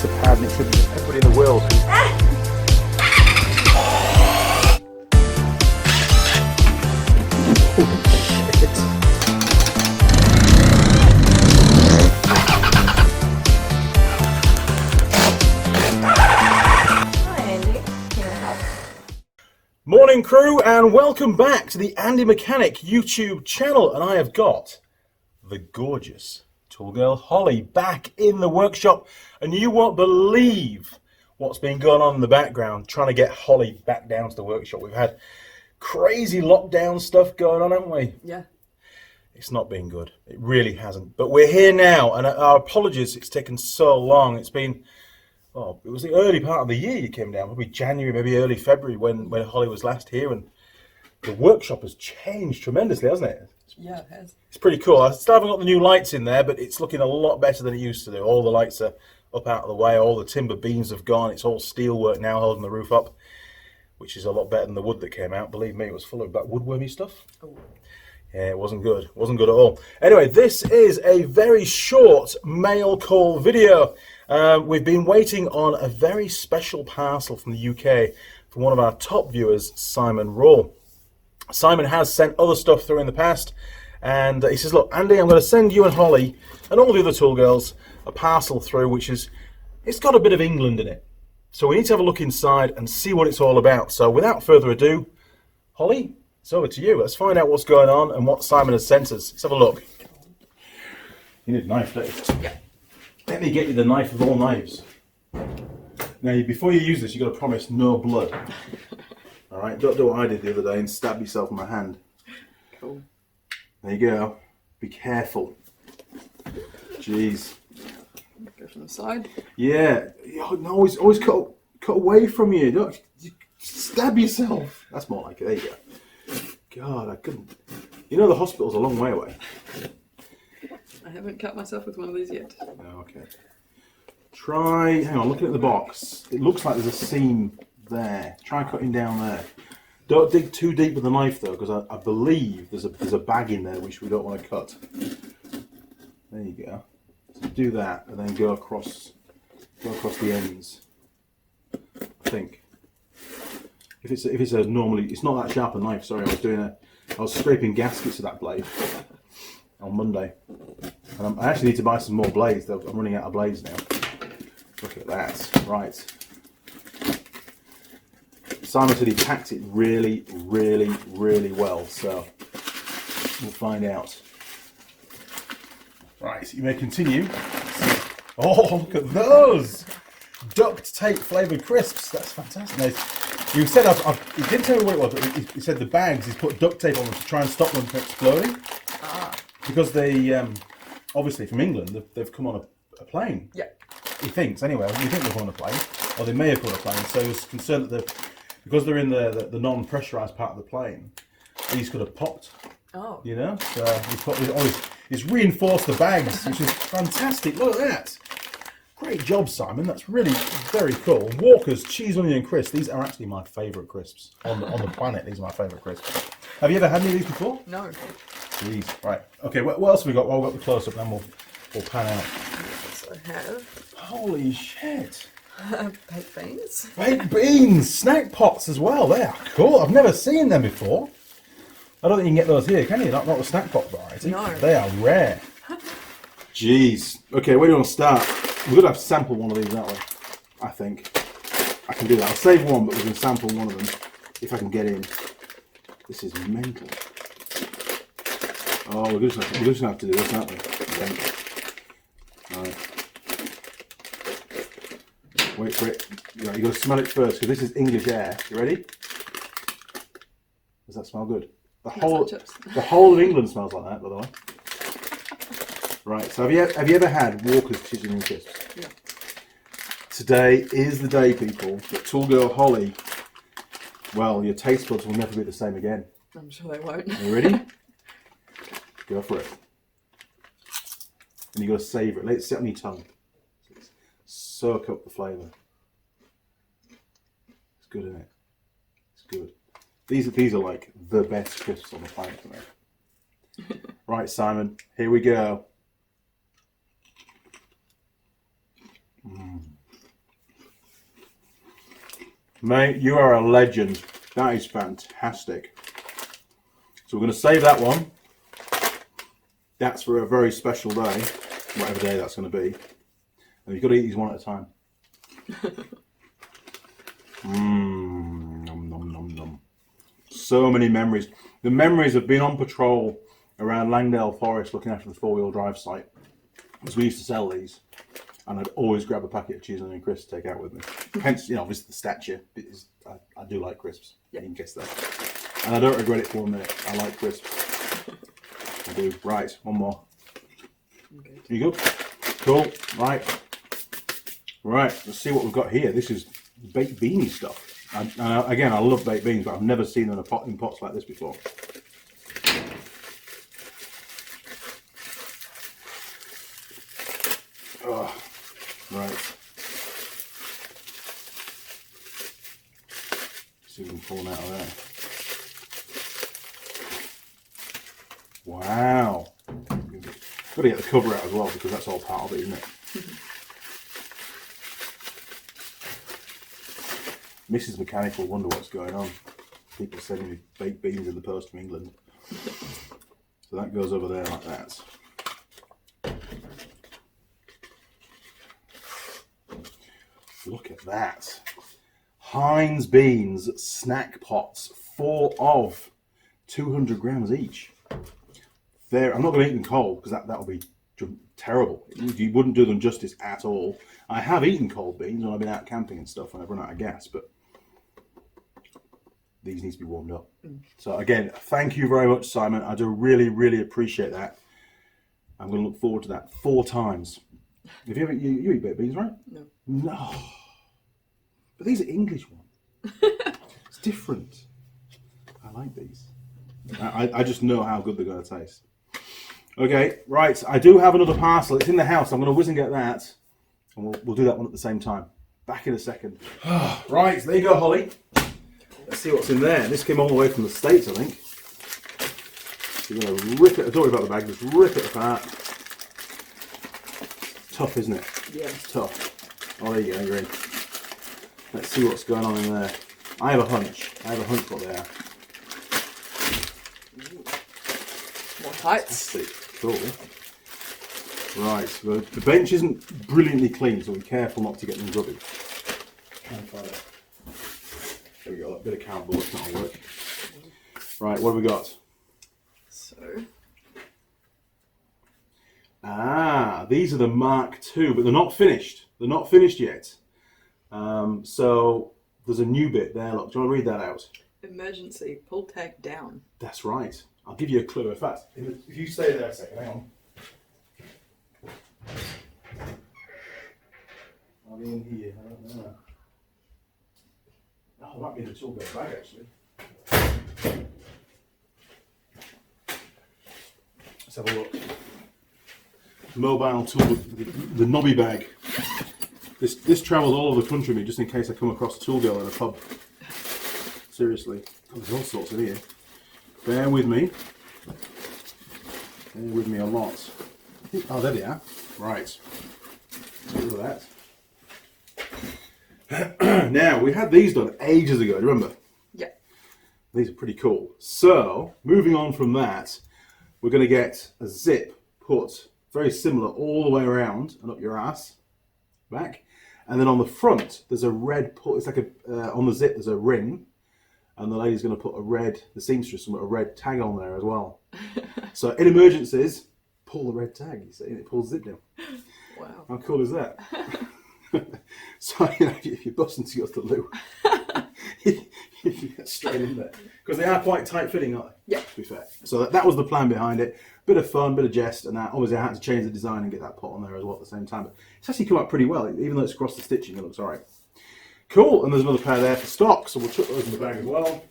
the pad and it should be everybody in the world. Morning crew and welcome back to the Andy Mechanic YouTube channel, and I have got the gorgeous tool girl Holly back in the workshop, and you won't believe what's been going on in the background trying to get Holly back down to the workshop. We've had crazy lockdown stuff going on, haven't we? Yeah. It's not been good. It really hasn't. But we're here now, and our apologies it's taken so long. It's been, oh, it was the early part of the year you came down, probably January, maybe early February when Holly was last here, and the workshop has changed tremendously, hasn't it? Yeah, it has. It's pretty cool. I still haven't got the new lights in there, but it's looking a lot better than it used to do. All the lights are up out of the way, all the timber beams have gone, it's all steel work now holding the roof up, which is a lot better than the wood that came out. Believe me, it was full of that woodwormy stuff. Oh. Yeah, it wasn't good. It wasn't good at all. Anyway, this is a very short mail call video. We've been waiting on a very special parcel from the UK from one of our top viewers, Simon Rawle. Simon has sent other stuff through in the past, and he says, look, Andy, I'm going to send you and Holly and all the other tool girls a parcel through, it's got a bit of England in it. So we need to have a look inside and see what it's all about. So without further ado, Holly, it's over to you. Let's find out what's going on and what Simon has sent us. Let's have a look. You need a knife, don't you? Yeah. Let me get you the knife of all knives. Now, before you use this, you've got to promise no blood. All right, don't do what I did the other day and stab yourself in my hand. Cool. There you go. Be careful. Jeez. Go from the side. Yeah. No, always cut away from you. Don't stab yourself. That's more like it. There you go. God, I couldn't. You know the hospital's a long way away. I haven't cut myself with one of these yet. Okay. Try. Hang on. Looking at the box, it looks like there's a seam there. Try cutting down there. Don't dig too deep with the knife though, because I believe there's a bag in there which we don't want to cut. There you go. So do that and then go across the ends. I think. If it's a normally, it's not that sharp a knife. Sorry, I was scraping gaskets with that blade on Monday, and I actually need to buy some more blades. I'm running out of blades now. Look at that. Right. Simon said he packed it really, really, really well, so we'll find out. Right, you may continue. Oh, look at those! Duct tape flavoured crisps. That's fantastic. Now, you said, he didn't tell me what it was, but he said the bags, he's put duct tape on them to try and stop them from exploding. Ah. Because they, obviously from England, they've come on a plane. Yeah. He thinks, anyway. We think they've come on a plane, or they may have come on a plane, so he was concerned that because they're in the non-pressurised part of the plane, these could have popped. Oh. You know? So he's reinforced the bags, which is fantastic. Look at that. Great job, Simon. That's really very cool. Walker's Cheese Onion Crisps. These are actually my favourite crisps on the planet. These are my favourite crisps. Have you ever had any of these before? No. Jeez. Right. Okay, what else have we got? Well, we've got the close-up, then we'll pan out. Yes, I have. Holy shit. Baked beans. Baked beans! Snack pots as well. They are cool. I've never seen them before. I don't think you can get those here, can you? Not the snack pot variety. No. They are rare. Jeez. Okay, where do you want to start? We're going to have to sample one of these, aren't we? I think. I can do that. I'll save one, but we can sample one of them if I can get in. This is mental. Oh, we're just going to have to do this, aren't we? Okay. Right. Wait for it. Yeah, you got to smell it first, because this is English air. You ready? Does that smell good? The whole of England smells like that, by the way. Right. So have you ever had Walker's Cheese Onion Crisps? Yeah. Today is the day, people, that tool girl Holly. Well, your taste buds will never be the same again. I'm sure they won't. Are you ready? Go for it. And you got to savour it. Let it sit on your tongue. Soak up the flavour. It's good, isn't it? It's good. These are like the best crisps on the planet for me. Right, Simon, here we go. Mate, you are a legend. That is fantastic. So we're going to save that one. That's for a very special day, whatever day that's going to be. And you've got to eat these one at a time. Nom, nom, nom, nom. So many memories. The memories of being on patrol around Langdale Forest looking after the four-wheel drive site. Because we used to sell these. And I'd always grab a packet of cheese and crisps to take out with me. Hence, you know, obviously the stature. I do like crisps, in case that. And I don't regret it for a minute. I like crisps. I do. Right, one more. Good. You good? Cool. Right. Right, let's see what we've got here. This is baked beanie stuff. Again, I love baked beans, but I've never seen them in pots like this before. Oh, right. See if we can pull them out of there. Wow. Got to get the cover out as well because that's all part of it, isn't it? Mrs. Mechanic will wonder what's going on. People sending me baked beans in the post from England. So that goes over there like that. Look at that. Heinz beans snack pots, 4 of 200 grams each. I'm not going to eat them cold because that'll be terrible. You wouldn't do them justice at all. I have eaten cold beans when I've been out camping and stuff when I've run out of gas, but these need to be warmed up. So again, thank you very much, Simon. I do really, really appreciate that. I'm going to look forward to that 4 times. Have you ever you eat baked beans, right? No. No. But these are English ones. It's different. I like these. I just know how good they're going to taste. Okay, right. I do have another parcel. It's in the house. I'm going to whiz and get that. And we'll do that one at the same time. Back in a second. Right, there you go, Holly. Let's see what's in there. This came all the way from the States, I think. So you're going to rip it. Don't worry about the bag. Just rip it apart. Tough, isn't it? Yeah. It's tough. Oh, there you go. You're in. Let's see what's going on in there. I have a hunch. What they are. More tights. Cool. Right, so the bench isn't brilliantly clean, so be careful not to get them grubby. There we go, that bit of cardboard, it's not gonna work. Right, what have we got? So. These are the Mark II, but they're not finished. They're not finished yet. So there's a new bit there, look. Do you want to read that out? Emergency, pull tag down. That's right. I'll give you a clue. In fact, if you stay there a second, hang on. I'll be in here, I don't know. Oh, it might be in the toolbox bag actually. Let's have a look. Mobile tool, the knobby bag. This travels all over the country with me just in case I come across a tool girl in a pub. Seriously. Oh, there's all sorts in here. Bear with me. Bear with me a lot. Oh, there they are. Right. Get rid of that. Now, we had these done ages ago, do you remember? Yeah. These are pretty cool. So, moving on from that, we're going to get a zip put very similar all the way around and up your ass, back. And then on the front, there's a red put. It's like on the zip, there's a ring. And the lady's going to put the seamstress, a red tag on there as well. So in emergencies, pull the red tag, you see, and it pulls the zip down. Wow. How cool is that? So, if you bust into the loo, you get straight in there. Because they are quite tight fitting, aren't they? Yeah. To be fair. So that was the plan behind it. Bit of fun, bit of jest, and that. Obviously I had to change the design and get that pot on there as well at the same time. But it's actually come out pretty well. Even though it's across the stitching, it looks alright. Cool, and there's another pair there for stock, so we'll chuck those in the bag as well.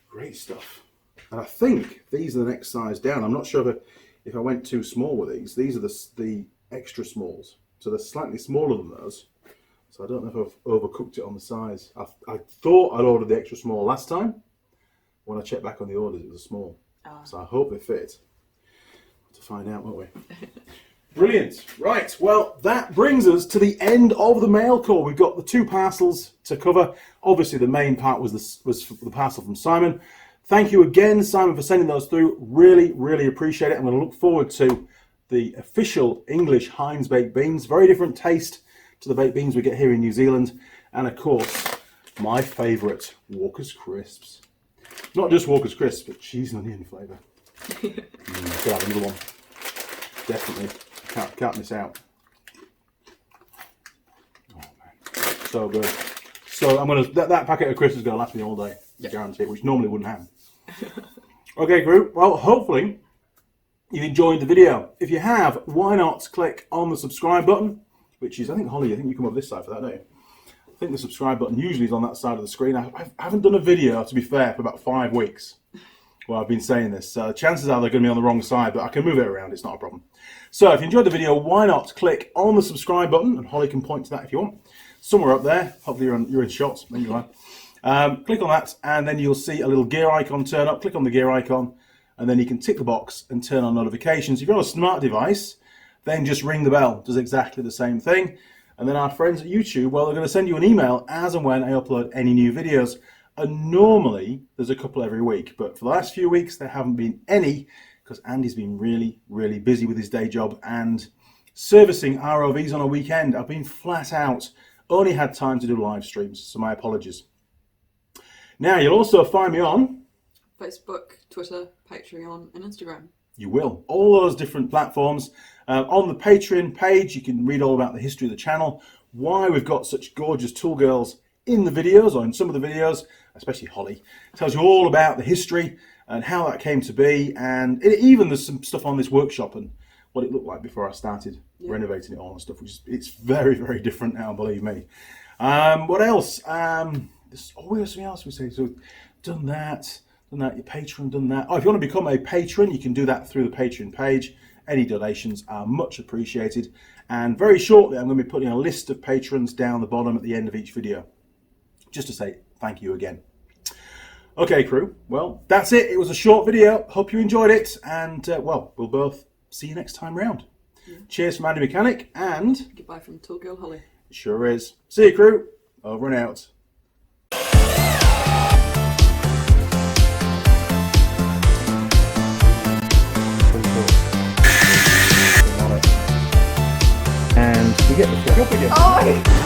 Great stuff. And I think these are the next size down. I'm not sure if I went too small with these. These are the extra smalls. So they're slightly smaller than those. So I don't know if I've overcooked it on the size. I thought I'd ordered the extra small last time. When I checked back on the orders, it was a small. So I hope they fit. To find out, won't we? Brilliant. Right, well, that brings us to the end of the mail call. We've got the 2 parcels to cover. Obviously, the main part was the parcel from Simon. Thank you again, Simon, for sending those through. Really, really appreciate it. I'm going to look forward to the official English Heinz baked beans. Very different taste to the baked beans we get here in New Zealand. And of course, my favourite, Walker's Crisps. Not just Walker's Crisps, but cheese and onion flavour. Could have another one. Definitely. Can't miss out. Oh man, so good. So I'm gonna that packet of crisps is gonna last me all day, I guarantee it, which normally wouldn't happen. Okay, group. Well, hopefully you enjoyed the video. If you have, why not click on the subscribe button, which is, I think, Holly, I think you come up this side for that, don't you? I think the subscribe button usually is on that side of the screen. I haven't done a video, to be fair, for about 5 weeks. Well, I've been saying this. Chances are they're going to be on the wrong side, but I can move it around. It's not a problem. So if you enjoyed the video, why not click on the subscribe button, and Holly can point to that if you want. Somewhere up there. Hopefully you're in shots. Maybe you are. Click on that, and then you'll see a little gear icon turn up. Click on the gear icon, and then you can tick the box and turn on notifications. If you're on a smart device, then just ring the bell. It does exactly the same thing. And then our friends at YouTube, well, they're going to send you an email as and when I upload any new videos. And normally there's a couple every week, but for the last few weeks there haven't been any because Andy's been really, really busy with his day job and servicing ROVs on a weekend. I've been flat out, only had time to do live streams, so my apologies. Now you'll also find me on Facebook, Twitter, Patreon, and Instagram. You will. All those different platforms. On the Patreon page, you can read all about the history of the channel, why we've got such gorgeous tool girls in the videos, or in some of the videos, especially Holly. It tells you all about the history and how that came to be, and even there's some stuff on this workshop and what it looked like before I started renovating it all and stuff, which it's very, very different now, believe me. What else? There's always something else we say. So done that, your Patron, done that. Oh, if you want to become a patron, you can do that through the Patreon page. Any donations are much appreciated. And very shortly, I'm going to be putting a list of patrons down the bottom at the end of each video, just to say thank you again. Okay, crew. Well, that's it. It was a short video. Hope you enjoyed it. And, well, we'll both see you next time round. Yeah. Cheers from Andy Mechanic and... Goodbye from Tool Girl Holly. Sure is. See you, crew. Over and out. And we get the flag up again. Oh! Really.